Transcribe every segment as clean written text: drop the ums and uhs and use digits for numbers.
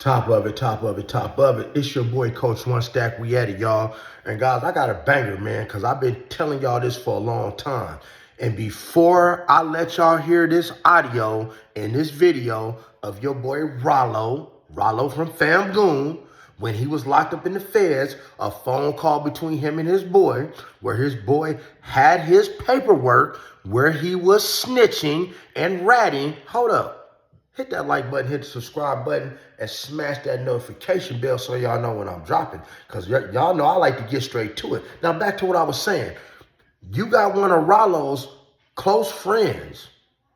Top of it, top of it, top of it. It's your boy, Coach One Stack. We at it, y'all. And guys, I got a banger, man, because I've been telling y'all this for a long time. And before I let y'all hear this audio and this video of your boy Rollo from Famgoon, when he was locked up in the feds, a phone call between him and his boy, where his boy had his paperwork, where he was snitching and ratting. Hold up. Hit that like button, hit the subscribe button, and smash that notification bell so y'all know when I'm dropping. Because y'all know I like to get straight to it. Now, back to what I was saying. You got one of Rollo's close friends,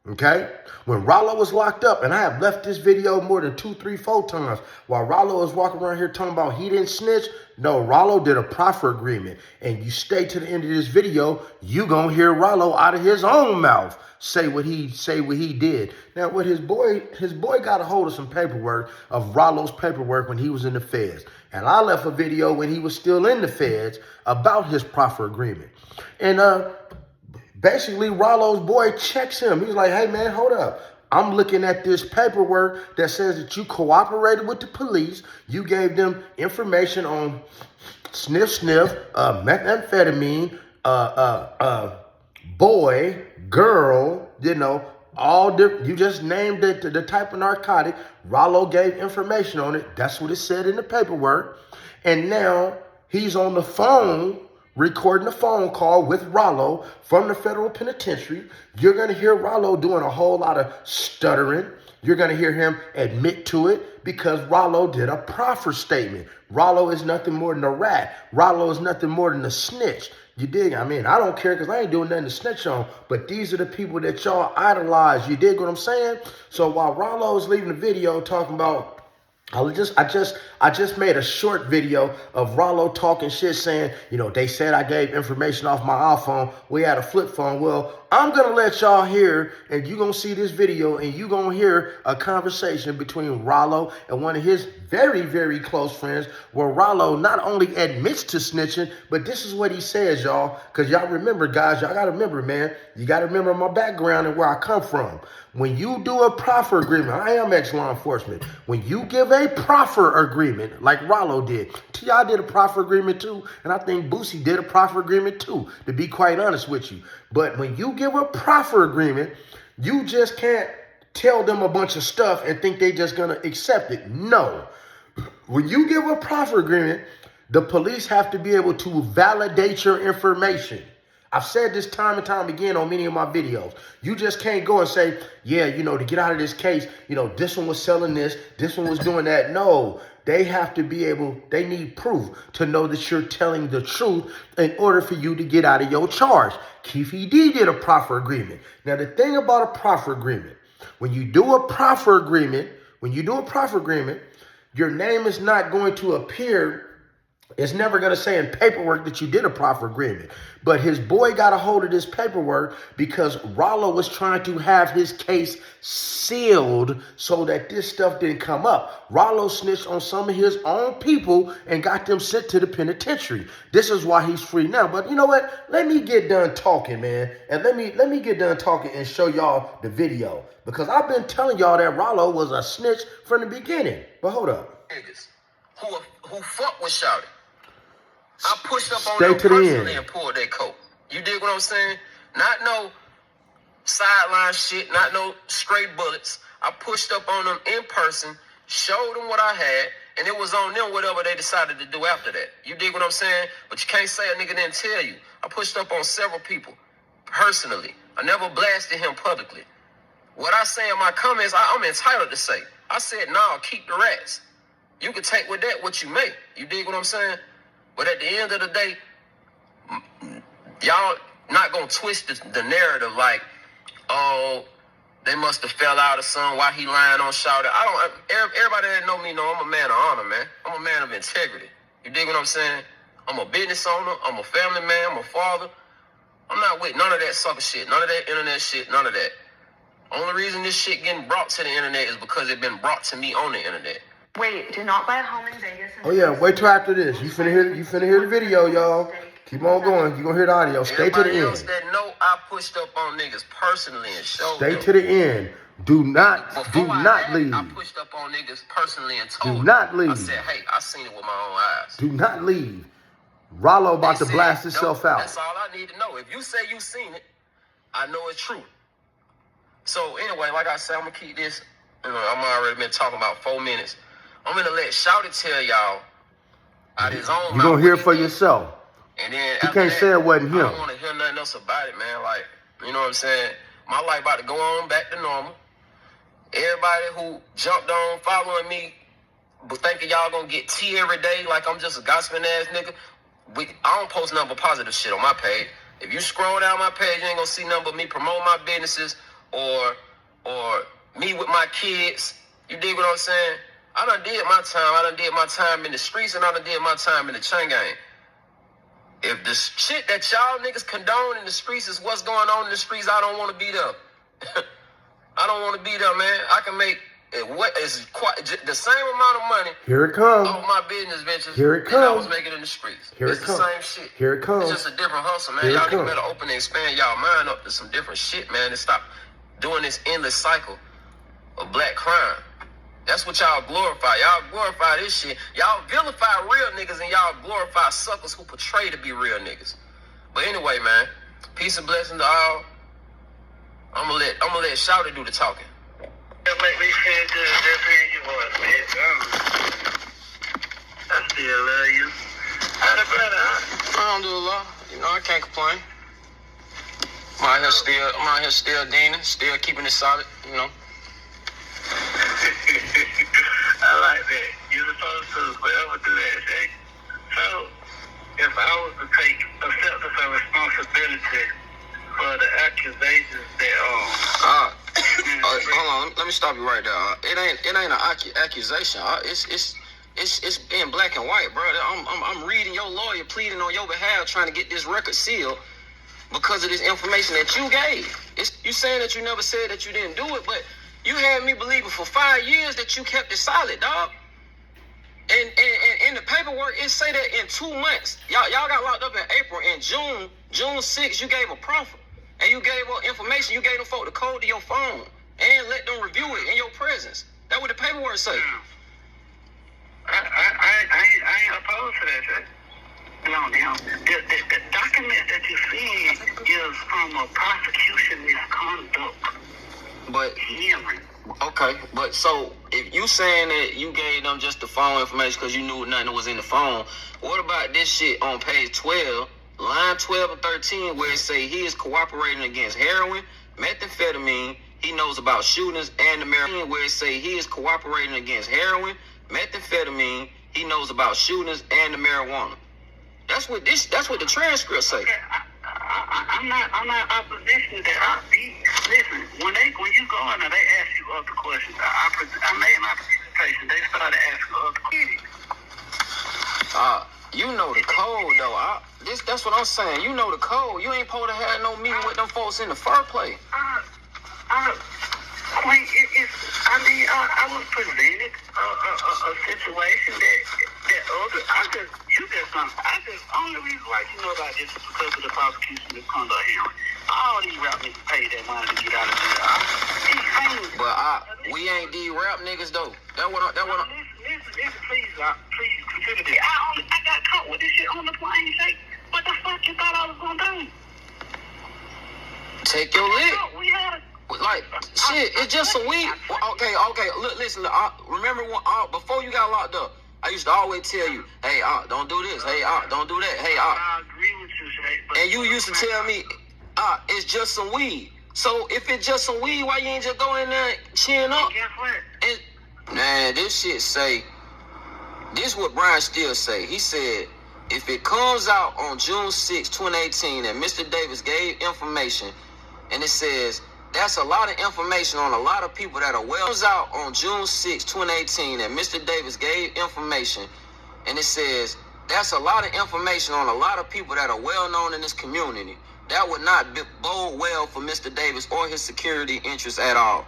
okay? When Rollo was locked up, and I have left this video more than 2, 3, 4 times, while Rollo is walking around here talking about he didn't snitch, no, Rollo did a proffer agreement. And you stay to the end of this video, you gonna hear Rollo out of his own mouth say what he did. Now, what his boy got a hold of some paperwork, of Rollo's paperwork when he was in the feds. And I left a video when he was still in the feds about his proffer agreement. And basically, Rollo's boy checks him. He's like, hey, man, hold up. I'm looking at this paperwork that says that you cooperated with the police. You gave them information on sniff, methamphetamine, boy, girl, you know, you just named it the type of narcotic. Rollo gave information on it. That's what it said in the paperwork. And now he's on the phone recording a phone call with Rollo from the federal penitentiary. You're going to hear Rollo doing a whole lot of stuttering. You're going to hear him admit to it because Rollo did a proffer statement. Rollo is nothing more than a rat. Rollo is nothing more than a snitch. You dig? I mean, I don't care because I ain't doing nothing to snitch on, but these are the people that y'all idolize. You dig what I'm saying? So while Rollo is leaving the video talking about, I just made a short video of Rollo talking shit saying, you know, they said I gave information off my iPhone. We had a flip phone. Well, I'm going to let y'all hear, and you're going to see this video, and you're going to hear a conversation between Rollo and one of his very, very close friends, where Rollo not only admits to snitching, but this is what he says, y'all. Because y'all remember, guys, y'all got to remember, man. You got to remember my background and where I come from. When you do a proffer agreement, I am ex-law enforcement. When you give a proffer agreement, like Rollo did, T.I. did a proffer agreement too, and I think Boosie did a proffer agreement too, to be quite honest with you. But when you give a proffer agreement, you just can't tell them a bunch of stuff and think they just gonna accept it. No. When you give a proffer agreement, the police have to be able to validate your information. I've said this time and time again on many of my videos. You just can't go and say, yeah, you know, to get out of this case, you know, this one was selling this one was doing that. No, they have to be able, they need proof to know that you're telling the truth in order for you to get out of your charge. Keefe D did a proffer agreement. Now, the thing about a proffer agreement, when you do a proffer agreement, your name is not going to appear. It's never going to say in paperwork that you did a proffer agreement. But his boy got a hold of this paperwork because Rollo was trying to have his case sealed so that this stuff didn't come up. Rollo snitched on some of his own people and got them sent to the penitentiary. This is why he's free now. But you know what? Let me get done talking, man. And let me get done talking and show y'all the video. Because I've been telling y'all that Rollo was a snitch from the beginning. But hold up. Niggas who fuck with Shawty. I pushed up on them personally and pulled their coat. You dig what I'm saying? Not no sideline shit, not no straight bullets. I pushed up on them in person, showed them what I had, and it was on them whatever they decided to do after that. You dig what I'm saying? But you can't say a nigga didn't tell you. I pushed up on several people personally. I never blasted him publicly. What I say in my comments, I'm entitled to say. I said, nah, keep the rats. You can take with that what you make. You dig what I'm saying? But at the end of the day, y'all not going to twist the narrative like, oh, they must have fell out or something. Why he lying on Shawty? Everybody that know me know I'm a man of honor, man. I'm a man of integrity. You dig what I'm saying? I'm a business owner. I'm a family man. I'm a father. I'm not with none of that sucker shit. None of that internet shit. None of that. Only reason this shit getting brought to the internet is because it been brought to me on the internet. Wait, do not buy a home in Vegas. Oh yeah, wait till after this. You finna hear the video, y'all. Keep on going. You're gonna hear the audio. Stay to the end. Else that know I pushed up on niggas personally and showed Stay to the end. Do not leave. I pushed up on niggas personally and told Do not leave. I said, hey, I seen it with my own eyes. Do not leave. Rollo about to blast himself out. That's all I need to know. If you say you seen it, I know it's true. So anyway, like I said, I'm gonna keep this. I'm already been talking about 4 minutes. I'm gonna let Shouty tell y'all out his own mouth. You're gonna hear it for yourself. And then you can't say it wasn't him. I don't want to hear nothing else about it, man. Like, you know what I'm saying? My life about to go on back to normal. Everybody who jumped on following me, but thinking y'all gonna get tea every day like I'm just a gossiping ass nigga. I don't post nothing but positive shit on my page. If you scroll down my page, you ain't gonna see nothing but me promote my businesses or me with my kids. You dig what I'm saying? I done did my time. I done did my time in the streets, and I done did my time in the chain gang. If the shit that y'all niggas condone in the streets is what's going on in the streets, I don't want to be there. I don't want to be there, man. I can make what is quite the same amount of money. Here it comes. Off my business ventures. Here it comes. Than I was making in the streets. It's the same shit. Here it comes. It's just a different hustle, man. Here Y'all niggas better open and expand y'all mind up to some different shit, man, and stop doing this endless cycle of black crime. That's what y'all glorify. Y'all glorify this shit. Y'all vilify real niggas and y'all glorify suckers who portray to be real niggas. But anyway, man, peace and blessings to all. I'm gonna let Shouty do the talking. That make me feel good. That hearing your voice, man. I still love you. How the brother, huh? Alhamdulillah. You know, I can't complain. I'm out here still deaning, still keeping it solid, you know. I like that. You're supposed to forever do that, Jay. So, if I was to take acceptance of responsibility for the accusations that hold on, let me stop you right there. It ain't an accusation. It's in black and white, bro. I'm reading your lawyer pleading on your behalf, trying to get this record sealed because of this information that you gave. You saying that you never said that you didn't do it, but you had me believing for 5 years that you kept it solid, dog. And in the paperwork, it say that in 2 months, y'all got locked up in April. In June 6th, you gave a proffer. And you gave up information. You gave them folk the code to your phone and let them review it in your presence. That's what the paperwork say. I ain't opposed to that, Jay. The document that you see is from a prosecution misconduct. But hearing. Okay, but so if you saying that you gave them just the phone information because you knew nothing was in the phone, what about this shit on page 12, line 12 and 13, where it say he is cooperating against heroin, methamphetamine, he knows about shootings, and the marijuana, where it say he is cooperating against heroin, methamphetamine, he knows about shootings and the marijuana. That's what the transcript say. Okay, I'm not opposition to that. Listen, when you go in there, they ask you other questions. I made my presentation. They started asking other questions. You know the code though. That's what I'm saying. You know the code. You ain't supposed to have no meeting with them folks in the first place. Queen, I was presented a situation that other. Only reason why you know about this is because of the prosecution misconduct hearing. All these rap niggas pay that money to get out of jail. But we ain't these rap niggas though. Listen, please consider this. I got caught with this shit on the plane, Jake. What the fuck you thought I was gonna do? Take your lick. Like, shit, it's just some weed. Okay, listen, remember when, before you got locked up, I used to always tell you, hey, don't do this. Hey, don't do that. Hey, I agree with you, Jay. And you used to tell me, it's just some weed. So if it's just some weed, why you ain't just go in there and chin up? Guess what? Man, this shit say, this what Brian Steele say. He said, if it comes out on June 6, 2018, that Mr. Davis gave information, and it says, that's a lot of information on a lot of people that are well. It comes out on June 6, 2018, that Mr. Davis gave information, and it says, that's a lot of information on a lot of people that are well known in this community. That would not bode well for Mr. Davis or his security interests at all.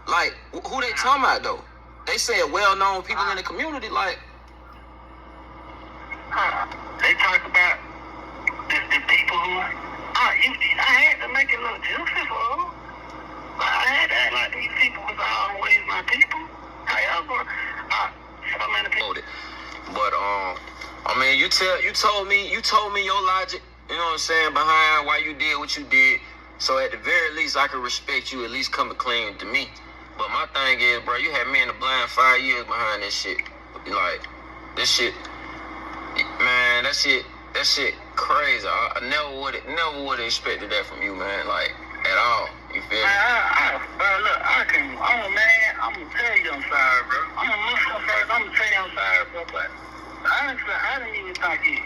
Like, who they talking about, though? They say well-known people in the community, like... They talk about the people who... I had to make it look juicy for them. I had to act like these people was always my people. However, so many people. But I mean, you told me your logic. You know what I'm saying, behind why you did what you did. So at the very least, I can respect you. At least coming clean to me. But my thing is, bro, you had me in the blind 5 years behind this shit. Like, this shit, man, that shit crazy. I never would have expected that from you, man. Like, at all. You feel me? Bro, look, I'm gonna tell you I'm sorry, bro. I'm a Muslim first. I'm gonna tell you I'm sorry, bro. But honestly, I didn't even think it.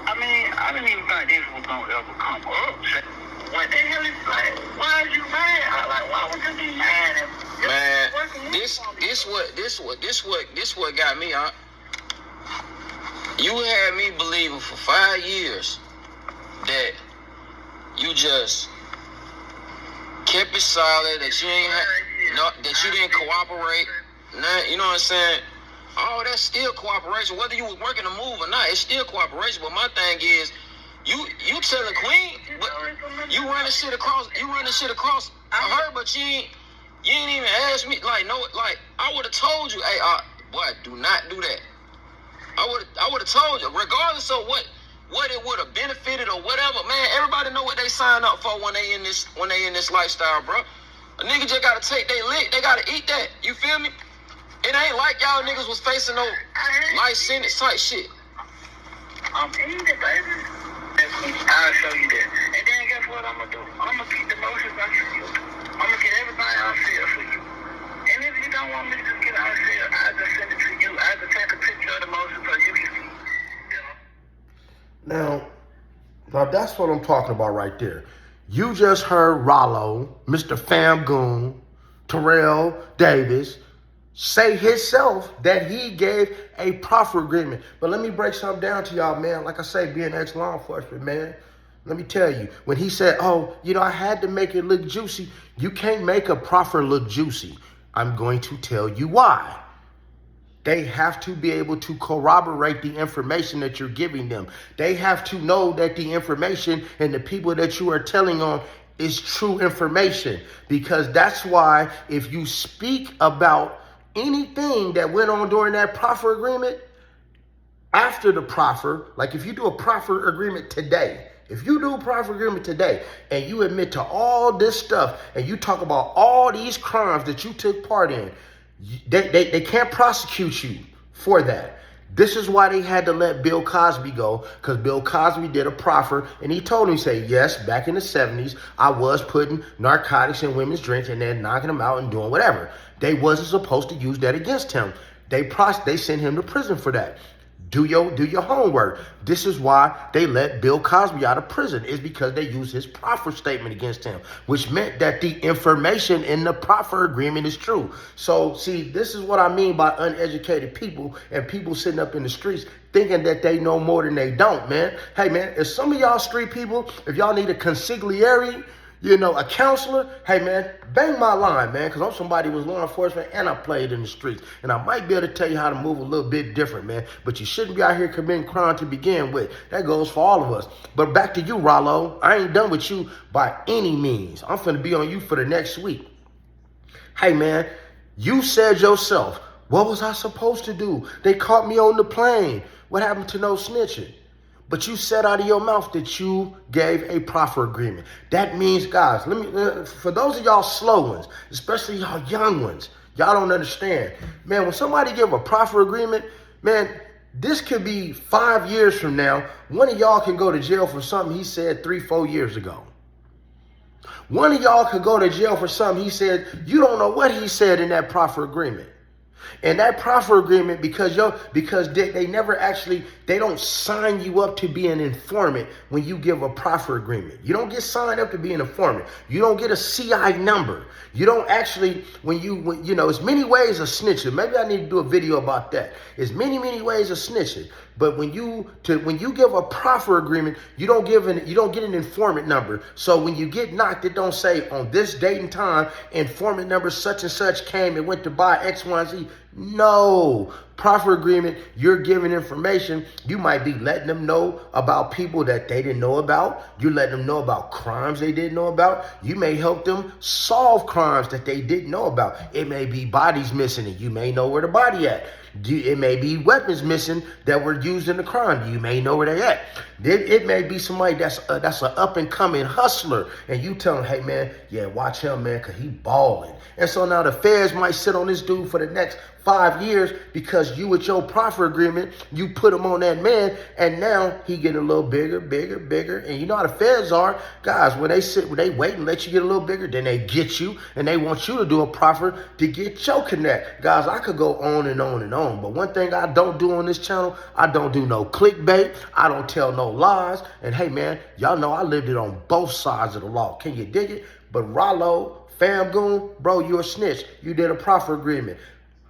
I didn't even think this was gonna ever come up. What the hell is like? Why is you mad? Why would you be mad? Man, this what got me out. You had me believing for 5 years that you just kept it solid, that you that you didn't cooperate. Nah, you know what I'm saying? Oh, that's still cooperation. Whether you was working a move or not, it's still cooperation. But my thing is, you telling Queen, but you running shit across her, but you ain't even ask me. Like, no, like I would have told you, hey, boy, do not do that. I would have told you, regardless of what it would have benefited or whatever. Man, everybody know what they sign up for when they in this lifestyle, bro. A nigga just gotta take their lick. They gotta eat that. You feel me? It ain't like y'all niggas was facing no life sentence type shit. I'm eating it, baby. I'll show you that. And then guess what I'm gonna do? I'm gonna keep the motions out for you. I'm gonna get everybody on sale for you. And if you don't want me to just get on sale, I'll just send it to you. I'll just take a picture of the motion so you can see. Now that's what I'm talking about right there. You just heard Rollo, Mr. Famgoon, Terrell Davis, say himself that he gave a proffer agreement. But let me break something down to y'all, man. Like I say, being ex-law enforcement, man, let me tell you, when he said, oh, I had to make it look juicy, you can't make a proffer look juicy. I'm going to tell you why. They have to be able to corroborate the information that you're giving them. They have to know that the information and the people that you are telling on is true information. Because that's why if you speak about anything that went on during that proffer agreement, after the proffer, like if you do a proffer agreement today, and you admit to all this stuff and you talk about all these crimes that you took part in, they can't prosecute you for that. This is why they had to let Bill Cosby go, because Bill Cosby did a proffer, and he told him, yes, back in the 70s, I was putting narcotics in women's drinks and then knocking them out and doing whatever. They wasn't supposed to use that against him. They sent him to prison for that. Do your homework. This is why they let Bill Cosby out of prison, is because they used his proffer statement against him, which meant that the information in the proffer agreement is true. So, see, this is what I mean by uneducated people and people sitting up in the streets thinking that they know more than they don't, man. Hey, man, if some of y'all street people, if y'all need a consigliere, a counselor, hey, man, bang my line, man, because I'm somebody who was law enforcement and I played in the streets. And I might be able to tell you how to move a little bit different, man. But you shouldn't be out here committing crime to begin with. That goes for all of us. But back to you, Rollo. I ain't done with you by any means. I'm finna be on you for the next week. Hey, man, you said yourself, what was I supposed to do? They caught me on the plane. What happened to no snitching? But you said out of your mouth that you gave a proffer agreement. That means, guys, for those of y'all slow ones, especially y'all young ones, y'all don't understand. Man, when somebody give a proffer agreement, man, this could be 5 years from now. One of y'all can go to jail for something he said 3-4 years ago. One of y'all could go to jail for something he said, you don't know what he said in that proffer agreement. And that proffer agreement, because they never actually, they don't sign you up to be an informant when you give a proffer agreement. You don't get signed up to be an informant. You don't get a CI number. You don't actually, it's many ways of snitching. Maybe I need to do a video about that. It's many ways of snitching. But when you give a proffer agreement, you don't get an informant number. So when you get knocked, it don't say on this date and time, informant number such and such came and went to buy X, Y, and Z. No. Proffer agreement, you're giving information. You might be letting them know about people that they didn't know about. You're letting them know about crimes they didn't know about. You may help them solve crimes that they didn't know about. It may be bodies missing and you may know where the body at. It may be weapons missing that were used in the crime. You may know where they at. It may be somebody that's an up and coming hustler, and you tell them, hey man, yeah, watch him, man, cause he balling. And so now the feds might sit on this dude for the next 5 years because you with your proffer agreement, you put him on that man, and now he getting a little bigger. And you know how the feds are, guys. When they wait and let you get a little bigger, then they get you, and they want you to do a proffer to get your connect. Guys, I could go on and on and on, but one thing I don't do on this channel, I don't do no clickbait. I don't tell no lies. And hey, man, y'all know I lived it on both sides of the law. Can you dig it? But Rollo, Famgoon, bro, you a snitch. You did a proffer agreement.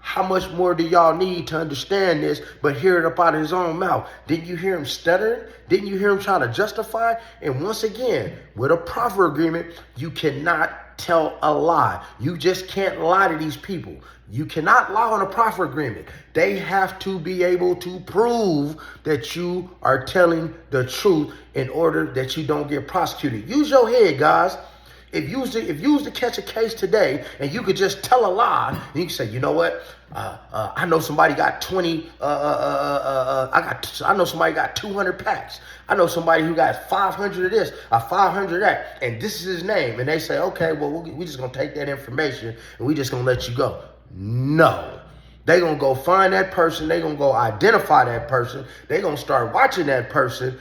How much more do y'all need to understand this, but hear it up out of his own mouth? Didn't you hear him stuttering? Didn't you hear him trying to justify? And once again, with a proffer agreement, you cannot tell a lie. You just can't lie to these people. You cannot lie on a proffer agreement. They have to be able to prove that you are telling the truth in order that you don't get prosecuted. Use your head, guys. If you was to catch a case today and you could just tell a lie, and you can say, you know what? I know somebody got 20. I know somebody got 200 packs. I know somebody who got 500 of this, 500 of that, and this is his name. And they say, okay, well, we just gonna take that information and we just gonna let you go. No. They gonna go find that person. They gonna go identify that person. They gonna start watching that person.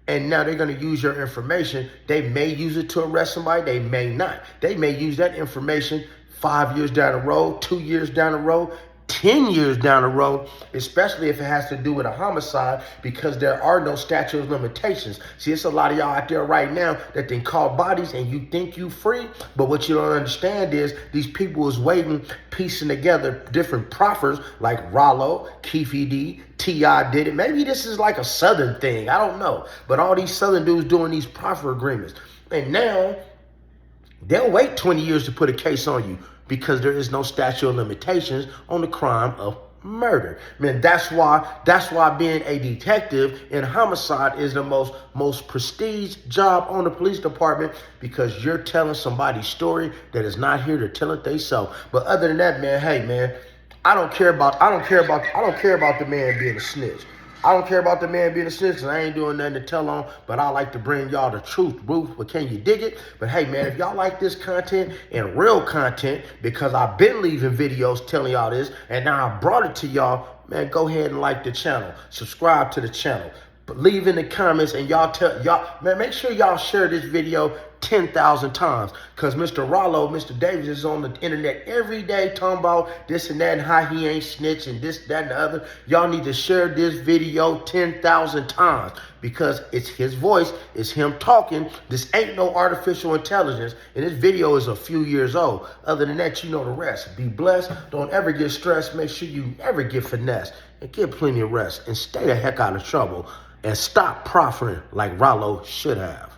And now they're going to use your information. They may use it to arrest somebody. They may not. They may use that information 5 years down the road, 2 years down the road, 10 years down the road, especially if it has to do with a homicide, because there are no statute of limitations. See, it's a lot of y'all out there right now that then call bodies and you think you free, but what you don't understand is these people is waiting, piecing together different proffers like Rollo, fide, T.I. did it. Maybe this is like a Southern thing. I don't know. But all these Southern dudes doing these proffer agreements. And now they'll wait 20 years to put a case on you because there is no statute of limitations on the crime of murder. Man, that's why being a detective in homicide is the most prestige job on the police department, because you're telling somebody's story that is not here to tell it themselves. But other than that, man, hey man, I don't care about the man being a snitch. I don't care about the man being a snitch, because I ain't doing nothing to tell on, but I like to bring y'all the truth, Ruth. But can you dig it? But hey, man, if y'all like this content and real content, because I've been leaving videos telling y'all this, and now I brought it to y'all, man, go ahead and like the channel. Subscribe to the channel. But leave in the comments, and man, make sure y'all share this video 10,000 times, because Mr. Rollo, Mr. Davis is on the internet every day talking about this and that and how he ain't snitching, this, that, and the other. Y'all need to share this video 10,000 times, because it's his voice, it's him talking. This ain't no artificial intelligence, and this video is a few years old. Other than that, you know the rest. Be blessed. Don't ever get stressed. Make sure you never get finessed, and get plenty of rest, and stay the heck out of trouble, and stop proffering like Rollo should have.